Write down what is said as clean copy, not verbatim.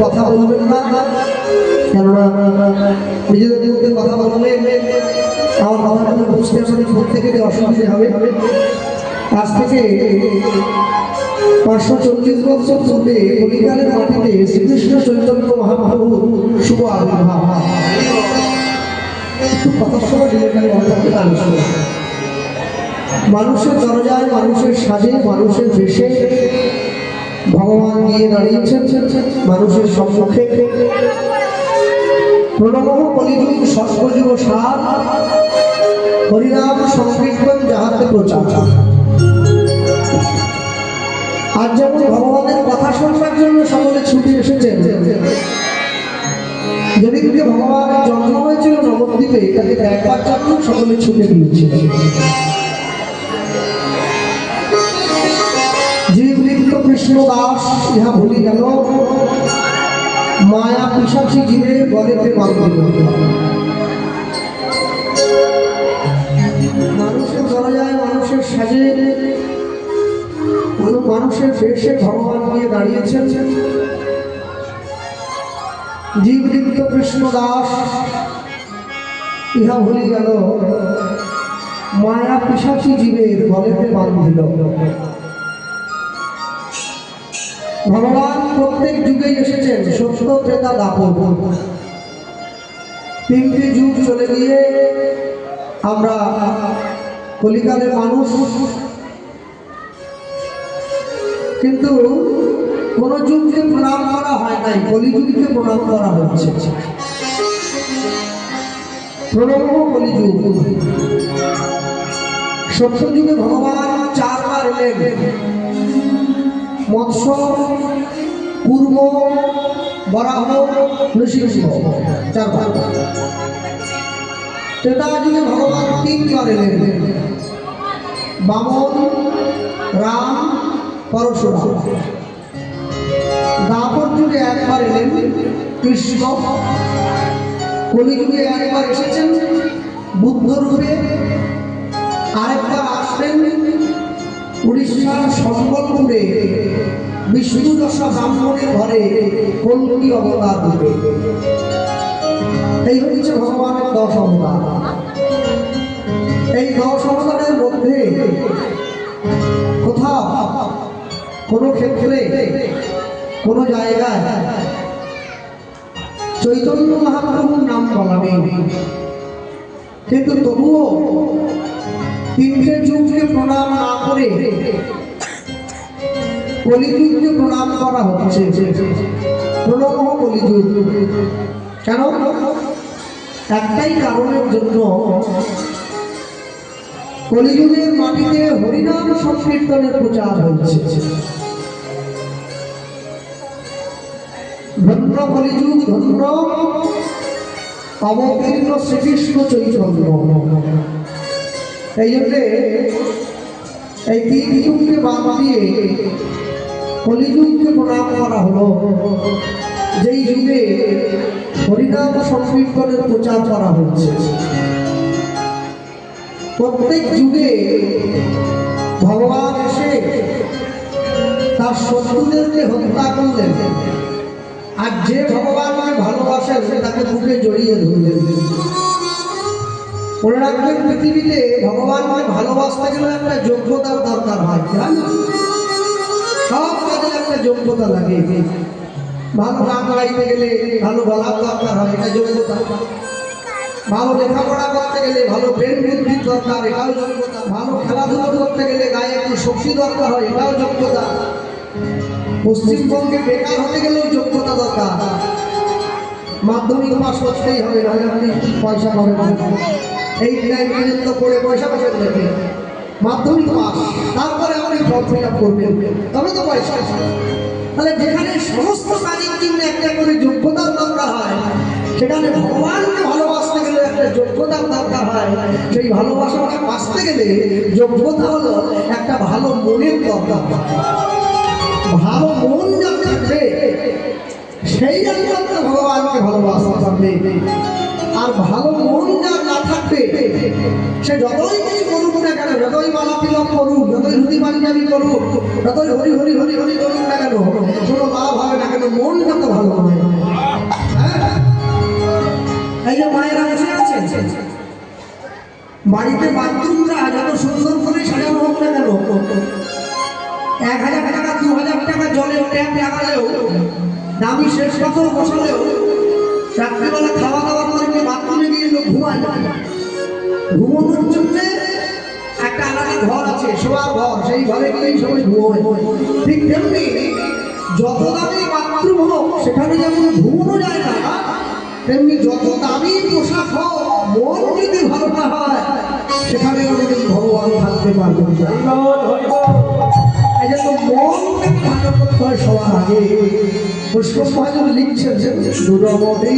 কথা বলবেন না, কেননা নিজেদের মধ্যে কথা বললে আমার কথাগুলো বুঝতে আমাদের প্রত্যেকের অসুবিধা হবে। আজ থেকে 540 বছর পূর্বে কলিকালের মাটিতে শ্রীকৃষ্ণ চৈতন্য মহাপ্রভু শুভ আবির্ভাব। কথার সময় মানুষের দরজায়, মানুষের সাজে, মানুষের বেশে ভগবান গিয়ে দাঁড়িয়েছেন মানুষের সম্মুখে। প্রণব কলিযুগ সর্বযুগ সার, হরিনাম সংকীর্তন যাহাতে প্রচার। আজ যেমন ভগবানের কথা শুনবার জন্য সকলে ছুটে এসেছেন, যেদিনকে ভগবানের জন্ম হয়েছিল নবদ্বীপে, তাকে দেখবার জন্য সকলে ছুটে গিয়েছিল। জীবলিপ্ত কৃষ্ণ দাস ইহা ভুলি গেল, মায়া পিশাচি জীবে গলেতে বাঁধিল। মানুষের দরজায়, মানুষের সাজে, মানুষের বেশে ভগবান গিয়ে দাঁড়িয়েছেন। জীবলিপ্ত কৃষ্ণ দাস ইহা ভুলি গেল, মায়া পিশাচি জীবের গলেতে বাঁধিল। ভগবান প্রত্যেক যুগেই এসেছেন, সত্য ত্রেতা দাপর। 3টে যুগ চলে গিয়ে আমরা কলিকালের মানুষ, কিন্তু কোন যুগকে প্রণাম করা হয় নাই, কলিযুগকে প্রণাম করা হচ্ছে। প্রণব কলিযুগ। সত্য যুগে ভগবান 4 বার এলেন, মৎস্য, কুর্ম, বরাহ, নৃসিংহ, 4 বার। ত্রেতা যুগে ভগবান 3 বার এলেন, বামন, রাম, পরশুরাম। দাপর যুগে 1 বার এলেন কৃষ্ণ। কলিযুগে 1 বার এসেছেন বুদ্ধ রূপে, আরেকবার আসবেন উড়িষ্যার সম্বলপুরে বিষ্ণু দশা ব্রাহ্মণের ঘরে কল্কি অবতার রূপে। এই হচ্ছে ভগবানের 10 অবতার। এই 10 অবতারের মধ্যে কোথাও কোনো ক্ষেত্রে কোনো জায়গায় চৈতন্য মহাপ্রভুর নাম বলা নেই, কিন্তু তবুও 3টে যুগকে প্রণাম না করে কলিযুগকে প্রণাম করা হচ্ছে। প্রণব কলিযুগ কেন? একটাই কারণের জন্য, কলিযুগের মাটিতে হরিনাম সংকীর্তনের প্রচার হচ্ছে। ধন্য কলিযুগ, ধন্য অবতীর্ণ শ্রীকৃষ্ণ চৈতন্য। এই জন্যে এই 3 যুগকে বাদ দিয়ে কলিযুগকে প্রণাম করা হলো, যেই যুগে হরিনাম সংকীর্তনের প্রচার করা হচ্ছে। প্রত্যেক যুগে ভগবান এসে তার শত্রুদেরকে হত্যা করলেন, আর যে ভগবানকে ভালোবাসেন তাকে বুকে জড়িয়ে ধরলেন। মনে রাখবেন, পৃথিবীতে ভগবানকে ভালোবাসতে গেলে একটা যোগ্যতার দরকার হয়। সব কাজে একটা যোগ্যতা লাগে। ভালো গান গাইতে গেলে ভালো গলার দরকার হয়, এটা যোগ্যতা। ভালো লেখাপড়া করতে গেলে ভালো ব্রেন বুদ্ধির দরকার, এটাও যোগ্যতা। ভালো খেলাধুলা করতে গেলে গায়ে একটু শক্তি দরকার হয়, এটাও যোগ্যতা। পশ্চিমবঙ্গে বেকার হতে গেলেও যোগ্যতা দরকার। মাধ্যমিক পাস করতেই হবে, নাহলে আপনি পয়সা পাবেন না। 8-9 পর্যন্ত পড়ে পয়সা পাবেন নাকি? মাধ্যমিক পাস, তারপরে আপনি ফর্ম ফিল আপ করবেন, তবে তো পয়সা। তাহলে যেখানে সমস্ত কাজের জন্য একটা করে যোগ্যতার দরকার হয়, সেখানে ভগবানকে ভালোবাসতে গেলে একটা যোগ্যতার দরকার হয়। সেই ভালোবাসাটা বাঁচতে গেলে যোগ্যতা হলো একটা ভালো মনের দরকার। ভালো মন যা থাকবে, সেই জন্য ভগবানকে ভালোবাসা পারবে। আর ভালো মন যা না থাকবে, সে যতই কিছু করুক না কেন, যতই মালা তিলক করুক, যতই হুদি পাঞ্জাবি করুক, যতই হরি হরি হরি হরি করুক না কেন, কোনো লাভ হবে না কেন, মনটা তো ভালো নয়। হ্যাঁ, এই যে মায়েরা বসে আছে, বাড়িতে বাথরুমটা যত সুন্দর করে সাজানো হোক না কেন, 1000 টাকা 2000 টাকা জলের ট্যাপ লাগালেও, দামি শেষ পাথর বসালেও, রাত্রিবেলা খাওয়া দাওয়া করে বাথরুমে গিয়ে লোক ঘুমায় না। ঘুমানোর জন্য একটা আলাদা ঘর আছে, শোয়ার ঘর, সেই ঘরে গিয়েই সবাই ঘুমোয়। ঠিক তেমনি যত দামি বাথরুম হোক সেখানে যেমন ঘুমানো যায় না, তেমনি যত দামি পোশাক হোক, মন যদি ভালো না হয় সেখানে কোনোদিন ভগবান থাকতে পারবেন না। এই জন্য মনটাকে ভালো করতে হয় সবার আগে। পুষ্প মহাজন লিখছেন, দুরমতি